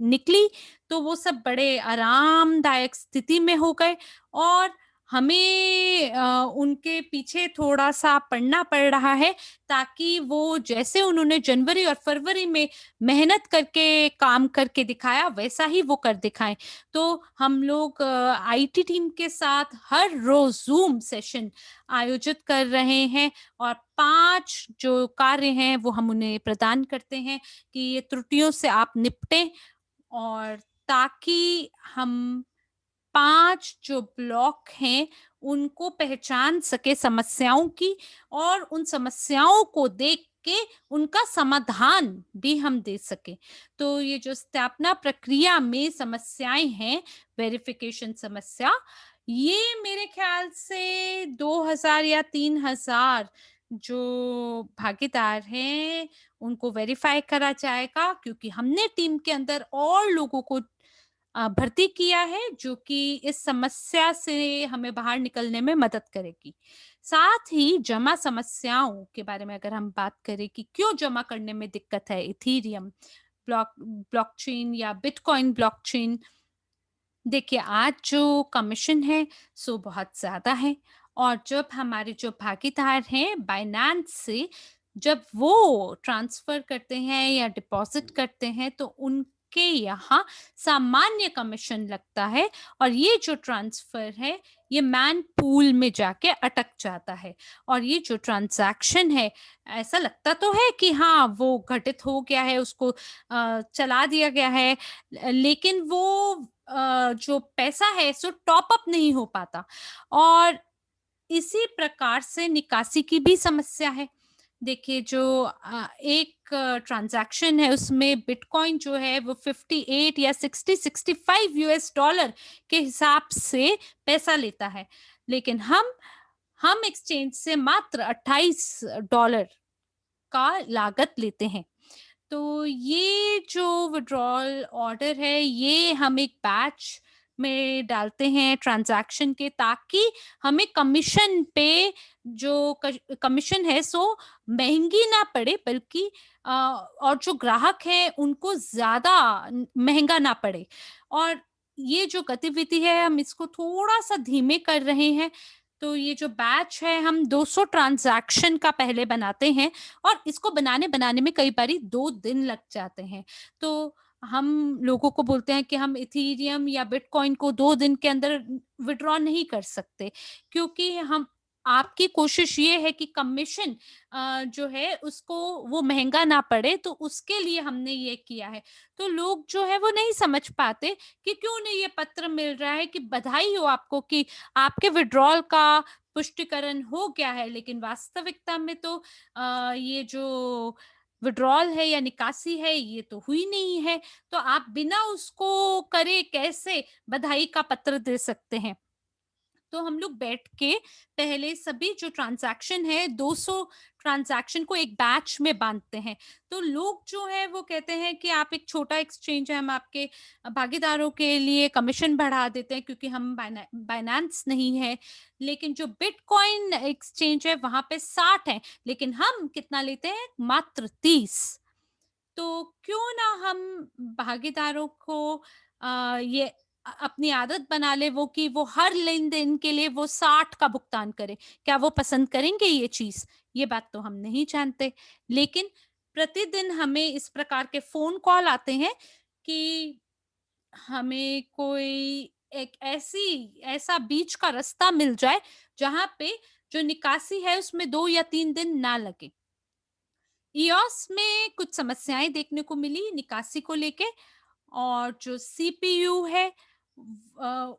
निकली, तो वो सब बड़े आरामदायक स्थिति में हो गए और हमें उनके पीछे थोड़ा-सा पड़ना पड़ रहा है, ताकि वो जैसे उन्होंने जनवरी और फरवरी में मेहनत करके काम करके दिखाया, वैसा ही वो कर दिखाएँ। तो हम लोग आईटी टीम के साथ हर रोज़ ज़ूम सेशन आयोजित कर रहे हैं और 5 जो कार्य हैं, वो हम उन्हें प्रदान करते हैं कि ये त्रुटियों से आप निपटें, और ताकि हम 5 जो ब्लॉक हैं, उनको पहचान सके समस्याओं की, और उन समस्याओं को देख के उनका समाधान भी हम दे सकें। तो ये जो स्थापना प्रक्रिया में समस्याएँ हैं, वेरिफ़िकेशन समस्या, ये मेरे ख़्याल से 2000 या 3000 जो भागीदार हैं, उनको वेरीफ़ाई करा जाएगा, क्योंकि हमने टीम के अंदर और लोगों को भर्ती किया है, जो कि इस समस्या से हमें बाहर निकलने में मदद करेगी। साथ ही जमा समस्याओं के बारे में अगर हम बात करें कि क्यों जमा करने में दिक्कत है, इथेरियम ब्लॉकचेन या बिटकॉइन ब्लॉकचेन, देखिए, आज जो कमीशन है, सो बहुत ज़्यादा है, और जब हमारे जो भागीदार हैं बाइनेंस से, जब वो ट्रांसफ़र करते हैं या डिपॉज़िट करते हैं, तो उनके यहाँ सामान्य कमीशन लगता है, और ये जो ट्रांसफ़र है, ये मैन पूल में जाके अटक जाता है, और ये जो ट्रांज़ैक्शन है, ऐसा लगता तो है कि हाँ, वो घटित हो गया है, उसको चला दिया गया है, लेकिन वो जो पैसा है सो टॉप अप नहीं हो पाता, और इसी प्रकार से निकासी की भी समस्या है। देखिए, जो एक ट्रांज़ैक्शन है, उसमें बिटकॉइन जो है वो 58 या 60-65 यूएस डॉलर के हिसाब से पैसा लेता है। लेकिन हम एक्सचेंज से मात्र $28 का लागत लेते हैं। तो ये जो विथड्रॉल ऑर्डर है, ये हम एक बैच में डालते हैं ट्रांजैक्शन के, ताकि हमें कमीशन पे जो कमीशन है सो महंगी ना पड़े, बल्कि और जो ग्राहक है उनको ज्यादा महंगा ना पड़े। और ये जो गतिविधि है, हम इसको थोड़ा सा धीमे कर रहे हैं। तो ये जो बैच है, हम 200 ट्रांजैक्शन का पहले बनाते हैं, और इसको बनाने-बनाने में कई बारी 2 दिन लग जाते हैं। तो हम लोगों को बोलते हैं कि हम इथेरियम या बिटकॉइन को 2 दिन के अंदर विथड्रॉ नहीं कर सकते, क्योंकि हम आपकी कोशिश ये है कि कमीशन जो है उसको वो महँगा ना पड़े, तो उसके लिए हमने ये किया है। तो लोग जो है वो नहीं समझ पाते कि क्यों नहीं ये पत्र मिल रहा है कि बधाई हो आपको कि आपके विथड्रॉल का पुष्टिकरण हो गया है, लेकिन वास्तविकता में तो ये जो विथड्रॉल है या निकासी है, ये तो हुई नहीं है। तो आप बिना उसको करे कैसे बधाई का पत्र दे सकते हैं? तो हम लोग बैठ के पहले सभी जो ट्रांजैक्शन है, 200 ट्रांजैक्शन को एक बैच में बांधते हैं। तो लोग जो है वो कहते हैं कि आप एक छोटा एक्सचेंज है, हम आपके भागीदारों के लिए कमीशन बढ़ा देते हैं, क्योंकि हम बाइनेंस नहीं है। लेकिन जो बिटकॉइन एक्सचेंज है, वहां पे 60 है, लेकिन हम कितना लेते हैं? मात्र 30। तो क्यों ना हम भागीदारों को ये अपनी आदत बना ले, वो कि वो हर लेन-देन के लिए वो 60 का भुगतान करें। क्या वो पसंद करेंगे ये चीज़? ये बात तो हम नहीं जानते। लेकिन प्रतिदिन हमें इस प्रकार के फ़ोन कॉल आते हैं कि हमें कोई एक ऐसा बीच का रास्ता मिल जाए, जहाँ पे जो निकासी है उसमें 2 या 3 दिन ना लगे। इयोस में कुछ समस्याएँ देखने को मिली निकासी को लेके, और जो सीपीयू है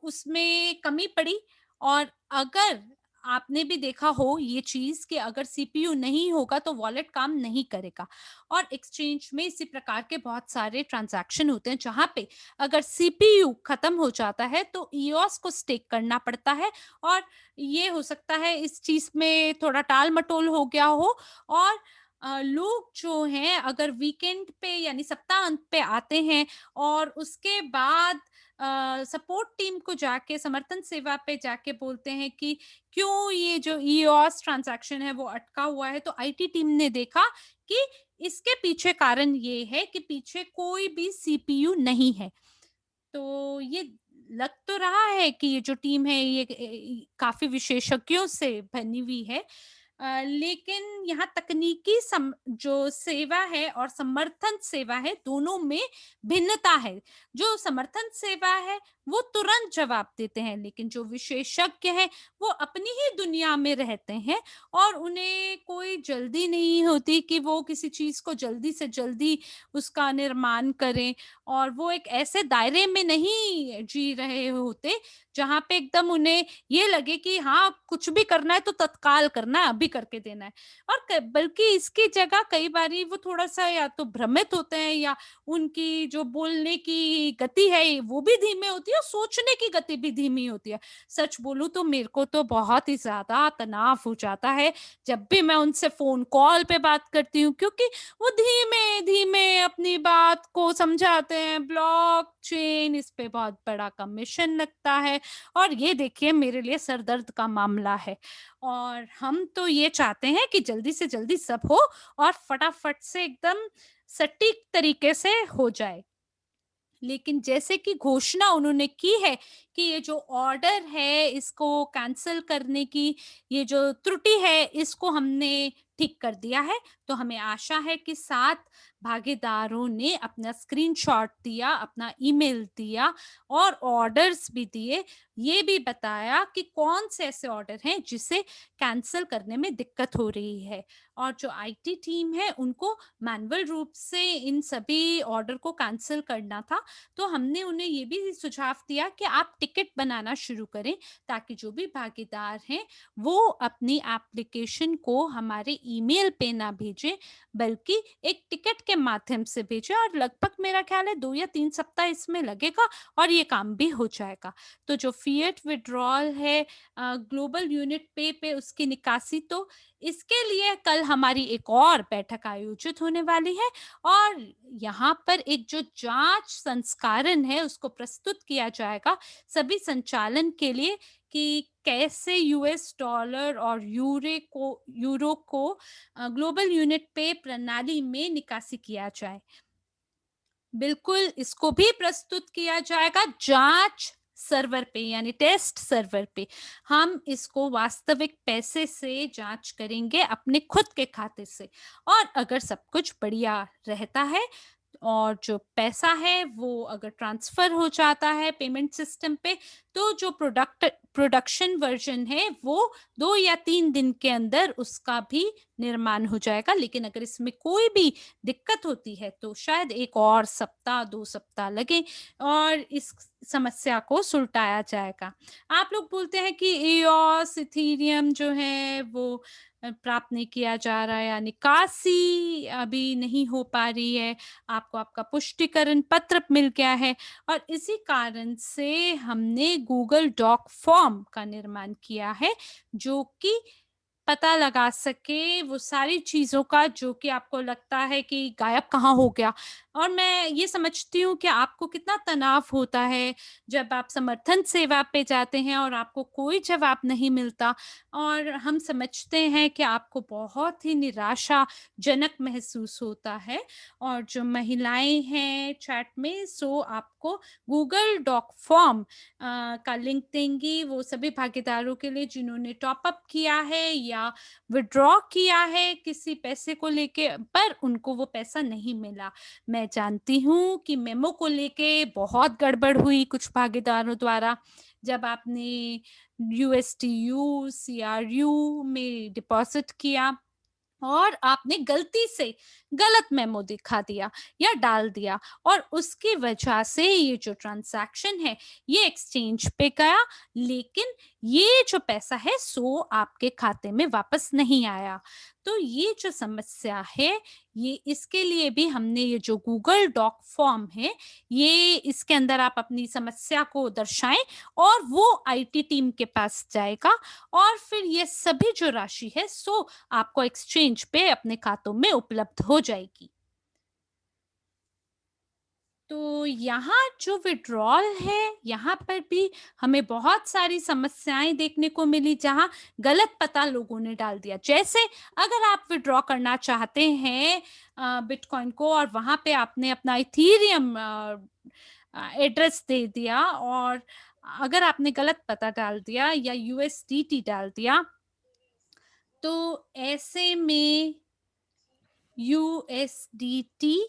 उसमें कमी पड़ी। और अगर आपने भी देखा हो ये चीज़ कि अगर सीपीयू नहीं होगा तो वॉलेट काम नहीं करेगा। और एक्सचेंज में इसी प्रकार के बहुत सारे ट्रांज़ैक्शन होते हैं, जहाँ पे अगर सीपीयू खत्म हो जाता है तो इयोस को स्टेक करना पड़ता है, और ये हो सकता है इस चीज़ में थोड़ा टाल-मटोल हो गया हो, और लोग जो हैं अगर वीकेंड पे यानी सप्ताहांत पे आते हैं और उसके बाद सपोर्ट टीम को जाके समर्थन सेवा पे जाके बोलते हैं कि क्यों ये जो ईओएस ट्रांजैक्शन है वो अटका हुआ है, तो आईटी टीम ने देखा कि इसके पीछे कारण ये है कि पीछे कोई भी सीपीयू नहीं है। तो ये लग तो रहा है कि ये जो टीम है ये काफ़ी विशेषज्ञों से बनी हुई है। लेकिन यहाँ तकनीकी जो सेवा है और समर्थन सेवा है, दोनों में भिन्नता है। जो समर्थन सेवा है, वो तुरंत जवाब देते हैं, लेकिन जो विशेषज्ञ हैं, वो अपनी ही दुनिया में रहते हैं और उन्हें कोई जल्दी नहीं होती कि वो किसी चीज़ को जल्दी से जल्दी उसका निर्माण करें, और वो एक ऐसे दायरे में नहीं जी रहे होते, जहाँ पे एकदम उन्हें ये लगे कि हाँ, कुछ भी करना है तो तत्काल करना है, अभी करके देना है। और क बल्कि इसकी जगह कई बारी वो थोड़ा-सा या तो भ्रमित होते हैं, या उनकी जो बोलने की गति है, वो भी धीमी होती है और सोचने की गति भी धीमी होती है। सच बोलूँ तो मेरे को तो बहुत ही ज़्यादा तनाव हो जाता है, जब भी मैं उनसे फ़ोन कॉल पे बात करती हूँ, क्योंकि वो धीमे-धीमे अपनी बात को समझाते हैं। ब्लॉकचेन, इस पे बहुत बड़ा कमीशन लगता है, और ये देखिए मेरे लिए सर दर्द का मामला है। और हम तो ये चाहते हैं कि जल्दी से जल्दी सब हो और फटाफट से एकदम सटीक तरीके से हो जाए। लेकिन जैसे कि घोषणा उन्होंने की है कि ये जो ऑर्डर है इसको कैंसल करने की, ये जो त्रुटि है इसको हमने ठीक कर दिया है। तो हमें आशा है कि 7 भागीदारों ने अपना स्क्रीनशॉट दिया, अपना ईमेल दिया और ऑर्डर्स भी दिए। ये भी बताया कि कौन से ऐसे ऑर्डर हैं जिसे कैंसल करने में दिक्कत हो रही है, और जो आईटी टीम है उनको मैनुअल रूप से इन सभी ऑर्डर को कैंसल करना था। तो हमने उन्हें ये भी सुझाव दिया कि आप टिकट बनाना शुरू करें, ताकि जो भी भागीदार हैं वो अपनी एप्लीकेशन को हमारे ईमेल पे ना भेजें, बल्कि एक टिकट के माध्यम से भेजें, और लगभग मेरा ख्याल है 2 या 3 सप्ताह इसमें लगेगा और ये काम भी हो जाएगा। तो जो फिएट विड्रॉल है ग्लोबल यूनिट पे उसकी निकासी, तो इसके लिए कल हमारी एक और बैठक आयोजित होने वाली है, और यहाँ पर एक जो जांच संस्करण है उसको प्रस्तुत किया जाएगा सभी संचालन के लिए, कि कैसे यूएस डॉलर और यूरो को ग्लोबल यूनिट पे प्रणाली में निकासी किया जाए। बिल्कुल, इसको भी प्रस्तुत किया जाएगा जांच सर्वर पे, यानी टेस्ट सर्वर पे। हम इसको वास्तविक पैसे से जांच करेंगे अपने खुद के खाते से, और अगर सब कुछ बढ़िया रहता है और जो पैसा है वो अगर ट्रांसफर हो जाता है पेमेंट सिस्टम पे, तो जो प्रोडक्शन वर्जन है वो 2 या 3 दिन के अंदर उसका भी निर्माण हो जाएगा। लेकिन अगर इसमें कोई भी दिक्कत होती है तो शायद 1 और सप्ताह 2 सप्ताह लगे और इस समस्या को सुलटाया जाएगा। आप लोग बोलते हैं कि EOS, इथेरियम जो है वो प्राप्त नहीं किया जा रहा है, या निकासी अभी नहीं हो पा रही है, आपको आपका पुष्टिकरण पत्र मिल गया है, और इसी कारण से हमने गूगल डॉक फॉर्म का निर्माण किया है, जो कि पता लगा सके वो सारी चीज़ों का जो कि आपको लगता है कि गायब कहाँ हो गया। और मैं ये समझती हूँ कि आपको कितना तनाव होता है जब आप समर्थन सेवा पे जाते हैं और आपको कोई जवाब नहीं मिलता, और हम समझते हैं कि आपको बहुत ही निराशाजनक महसूस होता है। और जो महिलाएँ हैं चैट में, सो आपको गूगल डॉक फॉर्म का लिंक देंगी वो सभी भागीदारों के लिए जिन्होंने टॉप अप किया है या विड्रॉ किया है किसी पैसे को लेके, पर उनको वो पैसा नहीं मिला। मैं जानती हूँ कि मेमो को लेके बहुत गड़बड़ हुई कुछ भागीदारों द्वारा, जब आपने यूएसटीयू, सीआरयू में डिपॉज़िट किया और आपने गलती से गलत मेमो दिखा दिया या डाल दिया, और उसकी वजह से ये जो ट्रांजैक्शन है ये एक्सचेंज पे गया, लेकिन ये जो पैसा है सो आपके खाते में वापस नहीं आया। तो ये जो समस्या है ये इसके लिए भी हमने ये जो गूगल डॉक फॉर्म है, ये इसके अंदर आप अपनी समस्या को दर्शाएँ और वो आईटी टीम के पास जाएगा और फिर ये सभी जो राशि है, सो आपको एक्सचेंज पे अपने खातों में उपलब्ध हो जाएगी। तो यहाँ जो विथड्रॉल है, यहाँ पर भी हमें बहुत सारी समस्याएँ देखने को मिली जहाँ गलत पता लोगों ने डाल दिया। जैसे अगर आप विथड्रॉ करना चाहते हैं बिटकॉइन को और वहाँ पे आपने अपना इथेरियम एड्रेस दे दिया और अगर आपने गलत पता डाल दिया या यूएसडीटी डाल दिया, तो ऐसे में यूएसडीटी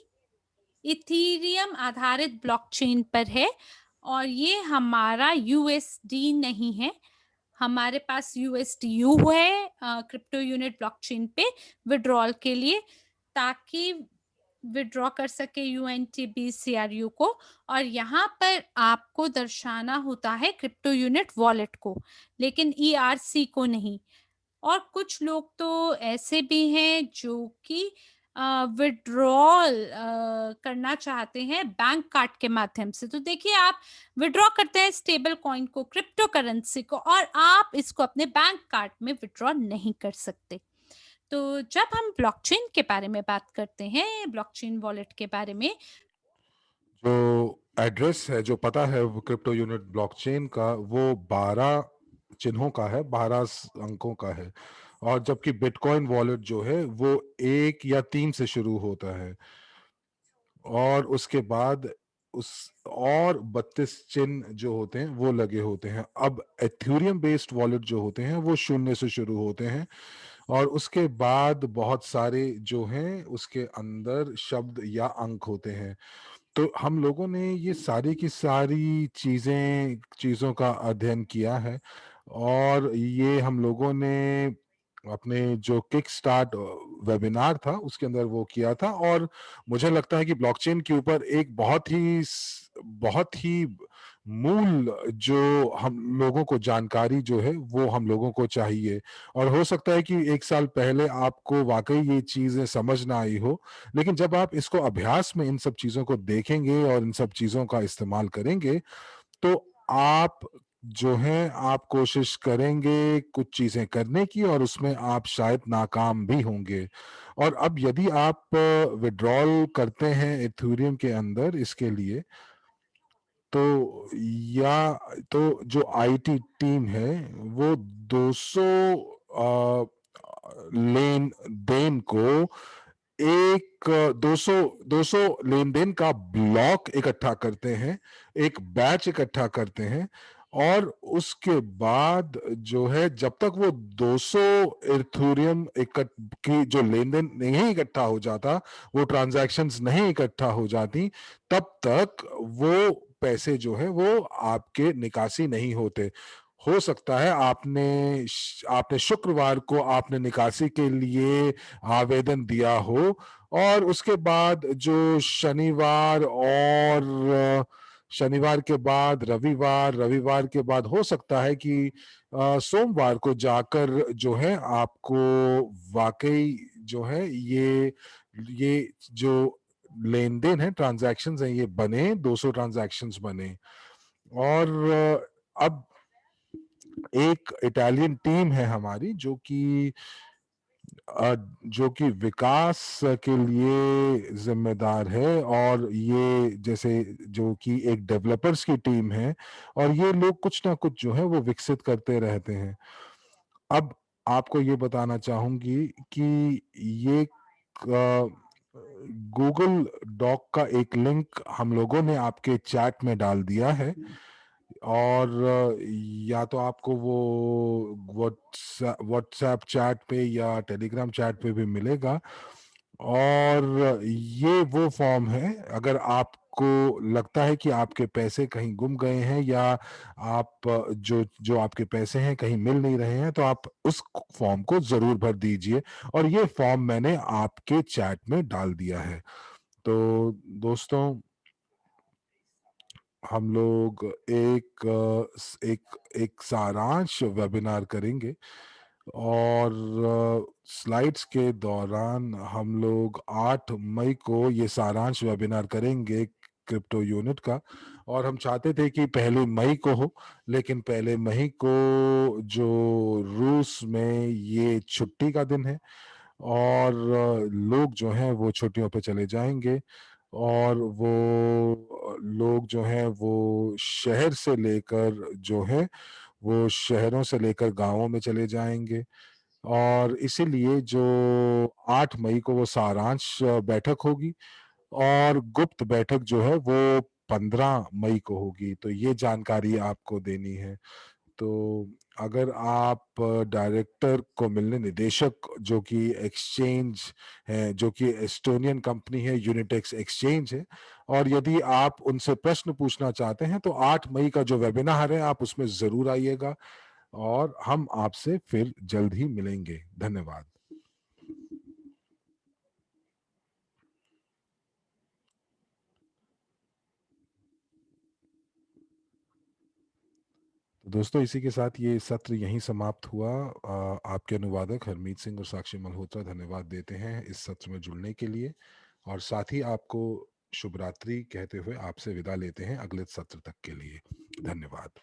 इथीरियम आधारित ब्लॉकचेन पर है और ये हमारा यूएसडी नहीं है। हमारे पास यूएसडीयू है क्रिप्टो यूनिट ब्लॉकचेन पे विड्रॉल के लिए, ताकि विड्रॉ कर सके यूएनटीबी सीआरयू को। और यहाँ पर आपको दर्शाना होता है क्रिप्टो यूनिट वॉलेट को, लेकिन ईआरसी को नहीं। और कुछ लोग तो ऐसे भी हैं जो कि विड्रॉल करना चाहते हैं बैंक कार्ड के माध्यम से। तो देखिए, आप विड्रॉ करते हैं स्टेबल कॉइन को, क्रिप्टो करेंसी को, और आप इसको अपने बैंक कार्ड में विड्रॉ नहीं कर सकते। तो जब हम ब्लॉकचेन के बारे में बात करते हैं, ब्लॉकचेन वॉलेट के बारे में, जो एड्रेस है, जो पता है वो क्रिप्टो यूनिट ब्लॉकचेन का, वो 12 चिन्हों का है, 12 अंकों का है। और जबकि बिटकॉइन वॉलेट जो है वो 1 या 3 से शुरू होता है और उसके बाद उस और 32 चिन्ह जो होते हैं वो लगे होते हैं। अब एथेरियम बेस्ड वॉलेट जो होते हैं वो 0 से शुरू होते हैं और उसके बाद बहुत सारे जो हैं उसके अंदर शब्द या अंक होते हैं। तो हम लोगों ने ये सारी की सारी चीज़ों का अध्ययन किया है और ये हम लोगों ने अपने जो किक स्टार्ट वेबिनार था उसके अंदर वो किया था। और मुझे लगता है कि ब्लॉकचेन के ऊपर एक बहुत ही मूल जो हम लोगों को जानकारी जो है वो हम लोगों को चाहिए। और हो सकता है कि 1 साल पहले आपको वाकई ये चीजें समझ ना आई हो, लेकिन जब आप इसको अभ्यास में इन सब चीजों को देखेंगे और इन सब चीजों का इस्तेमाल करेंगे तो आप जो हैं आप कोशिश करेंगे कुछ चीजें करने की और उसमें आप शायद नाकाम भी होंगे। और अब यदि आप विड्रॉल करते हैं इथेरियम के अंदर इसके लिए, तो या तो जो आईटी टीम है वो 200 अ, लेन देन को एक 200 200 लेन देन का ब्लॉक इकट्ठा करते हैं, एक बैच इकट्ठा करते हैं और उसके बाद जो है जब तक वो 200 इथेरियम की जो लेन देन नहीं इकट्ठा हो जाता, वो ट्रांजैक्शंस नहीं इकट्ठा हो जाती, तब तक वो पैसे जो है वो आपके निकासी नहीं होते। हो सकता है आपने शुक्रवार को आपने निकासी के लिए आवेदन दिया हो और उसके बाद जो शनिवार के बाद रविवार, रविवार के बाद हो सकता है कि सोमवार को जाकर जो है आपको वाकई जो है ये जो लेन-देन है, ट्रांज़ैक्शंस हैं, ये बने, 200 ट्रांज़ैक्शंस बने। और अब एक इटालियन टीम है हमारी जो कि विकास के लिए ज़िम्मेदार है और ये जैसे जो कि एक डेवलपर्स की टीम है और ये लोग कुछ ना कुछ जो है वो विकसित करते रहते हैं। अब आपको ये बताना चाहूँगी कि ये गूगल डॉक का एक लिंक हम लोगों ने आपके चैट में डाल दिया है और या तो आपको वो व्हाट्सएप चैट पे या टेलीग्राम चैट पे भी मिलेगा। और ये वो फॉर्म है, अगर आपको लगता है कि आपके पैसे कहीं गुम गए हैं या आप जो जो आपके पैसे हैं कहीं मिल नहीं रहे हैं, तो आप उस फॉर्म को ज़रूर भर दीजिए और ये फॉर्म मैंने आपके चैट में डाल दिया है। तो दोस्तों, हम लोग एक एक सारांश वेबिनार करेंगे और स्लाइड्स के दौरान हम लोग 8 मई को ये सारांश वेबिनार करेंगे क्रिप्टो यूनिट का, और हम चाहते थे कि पहली मई को हो, लेकिन पहले मई को जो रूस में ये छुट्टी का दिन है और लोग जो हैं वो छुट्टियों पे चले जाएंगे, और वो लोग जो हैं वो शहर से लेकर जो है वो शहरों से लेकर गांवों में चले जाएंगे, और इसीलिए जो 8 मई को वो सारांश बैठक होगी, और गुप्त बैठक जो है वो 15 मई को होगी। तो ये जानकारी आपको देनी है। तो अगर आप डायरेक्टर को मिलने, निदेशक जो कि एक्सचेंज है, जो कि एस्टोनियन कंपनी है, यूनिटेक्स एक्सचेंज है, और यदि आप उनसे प्रश्न पूछना चाहते हैं तो 8 मई का जो वेबिनार है आप उसमें जरूर आइएगा, और हम आपसे फिर जल्द ही मिलेंगे। धन्यवाद। तो दोस्तों, इसी के साथ ये सत्र यहीं समाप्त हुआ। आपके अनुवादक हरमीत सिंह और साक्षी मल्होत्रा धन्यवाद देते हैं इस सत्र में जुड़ने के लिए, और साथ ही आपको शुभ रात्रि कहते हुए आपसे विदा लेते हैं अगले सत्र तक के लिए। धन्यवाद।